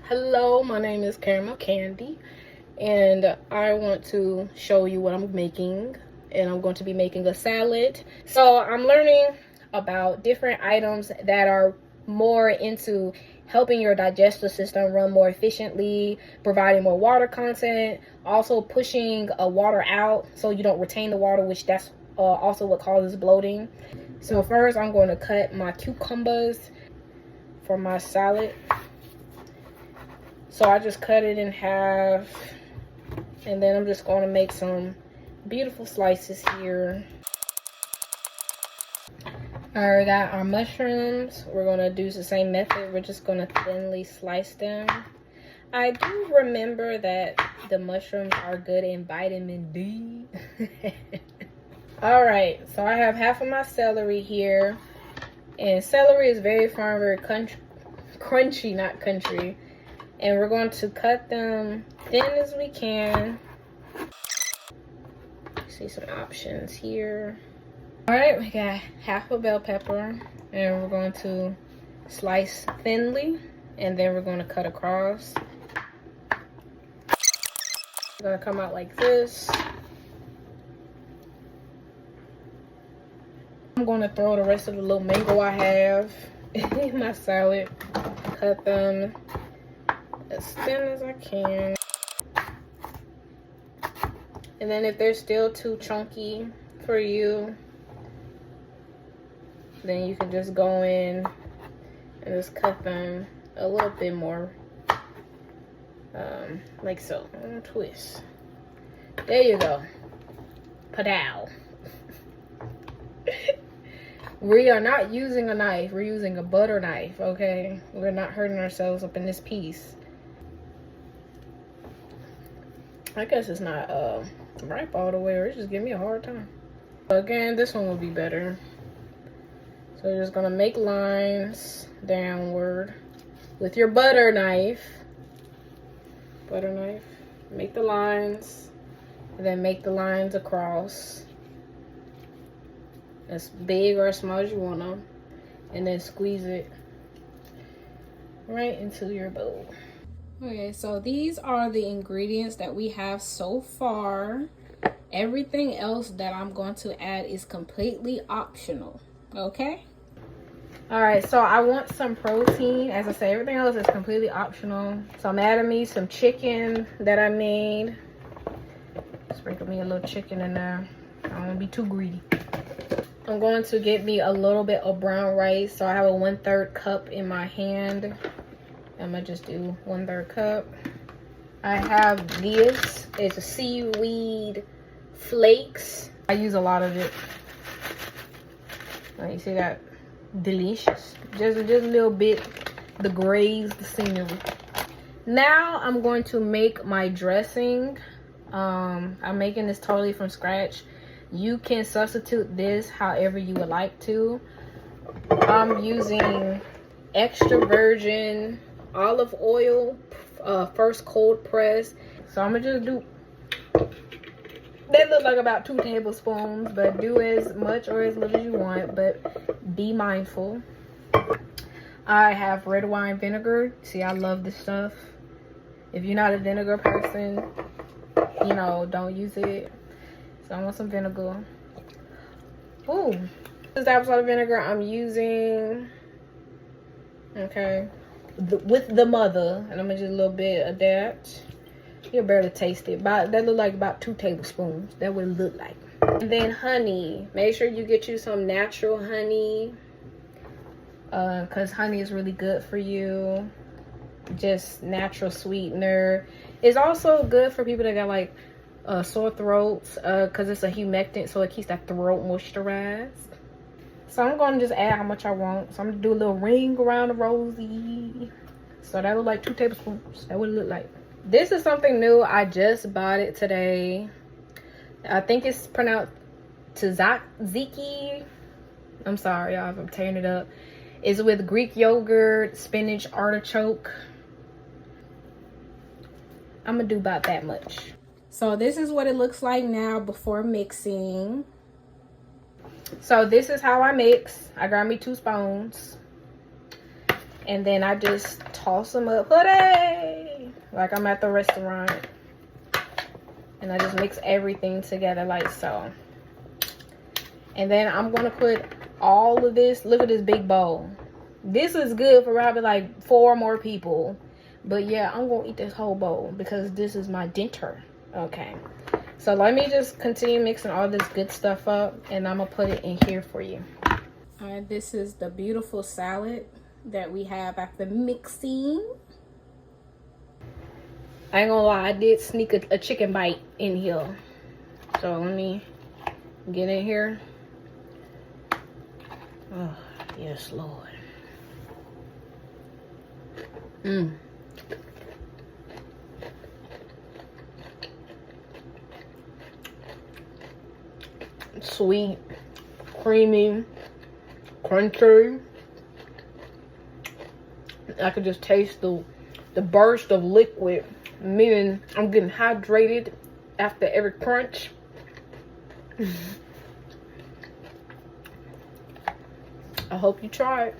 Hello, my name is Karmelkandi, and I want to show you what I'm making. And I'm going to be making a salad. So I'm learning about different items that are more into helping your digestive system run more efficiently, providing more water content, also pushing water out so you don't retain the water, which that's also what causes bloating. So first I'm going to cut my cucumbers for my salad. So I just cut it in half, and then I'm just going to make some beautiful slices here. Alright, we got our mushrooms. We're going to do the same method. We're just going to thinly slice them. I do remember that the mushrooms are good in vitamin D. Alright, so I have half of my celery here. And celery is very firm, very crunchy, not country. And we're going to cut them thin as we can. See some options here. Alright, we got half a bell pepper, and we're going to slice thinly, and then we're going to cut across. It's going to come out like this. I'm going to throw the rest of the little mango I have in my salad. Cut them as thin as I can. And then if they're still too chunky for you, then you can just go in and just cut them a little bit more, like so. Twist. There you go. Padow. We are not using a knife. We're using a butter knife, okay? We're not hurting ourselves up in this piece. I guess it's not ripe all the way, or it's just giving me a hard time. Again, this one will be better. So you're just gonna make lines downward with your butter knife. Butter knife. Make the lines, and then make the lines across. As big or as small as you want them. And then squeeze it right into your bowl. Okay, so these are the ingredients that we have so far. Everything else that I'm going to add is completely optional, okay? All right, so I want some protein. As I say, everything else is completely optional. So I'm adding me some chicken that I made. Sprinkle me a little chicken in there. I don't want to be too greedy. I'm going to get me a little bit of brown rice. So I have a 1/3 cup in my hand. I'm gonna just do 1/3 cup. I have this. It's a seaweed flakes. I use a lot of it. You see that? Delicious. Just a little bit. The graze the scenery. Now I'm going to make my dressing. I'm making this totally from scratch. You can substitute this however you would like to. I'm using extra virgin olive oil, first cold press. So I'm gonna just do, they look like about 2 tablespoons, but do as much or as little as you want, but be mindful. I have red wine vinegar. See, I love this stuff. If you're not a vinegar person, you know, don't use it. So I want some vinegar. Ooh, this is apple cider vinegar I'm using. Okay. With the mother, and I'm gonna just a little bit of that. You'll barely taste it, but that look like about 2 tablespoons. That would it look like. And then honey. Make sure you get you some natural honey, because honey is really good for you. Just natural sweetener. It's also good for people that got like sore throats, because it's a humectant, so it keeps that throat moisturized. So I'm going to just add how much I want. So I'm going to do a little ring around the rosy. So that look like 2 tablespoons. That would look like. This is something new. I just bought it today. I think it's pronounced Tzatziki. I'm sorry, y'all, if I'm tearing it up. It's with Greek yogurt, spinach artichoke. I'm going to do about that much. So this is what it looks like now before mixing. So this is how I mix. I got me 2 spoons. And then I just toss them up, hooray! Like I'm at the restaurant. And I just mix everything together like so. And then I'm gonna put all of this. Look at this big bowl. This is good for probably like 4 more people. But yeah, I'm gonna eat this whole bowl because this is my dinner. Okay. So let me just continue mixing all this good stuff up, and I'm gonna put it in here for you. All right, this is the beautiful salad that we have after mixing. I ain't gonna lie, I did sneak a chicken bite in here. So let me get in here. Oh, yes, Lord. Sweet, creamy, crunchy. I could just taste the burst of liquid, meaning I'm getting hydrated after every crunch. I hope you try it.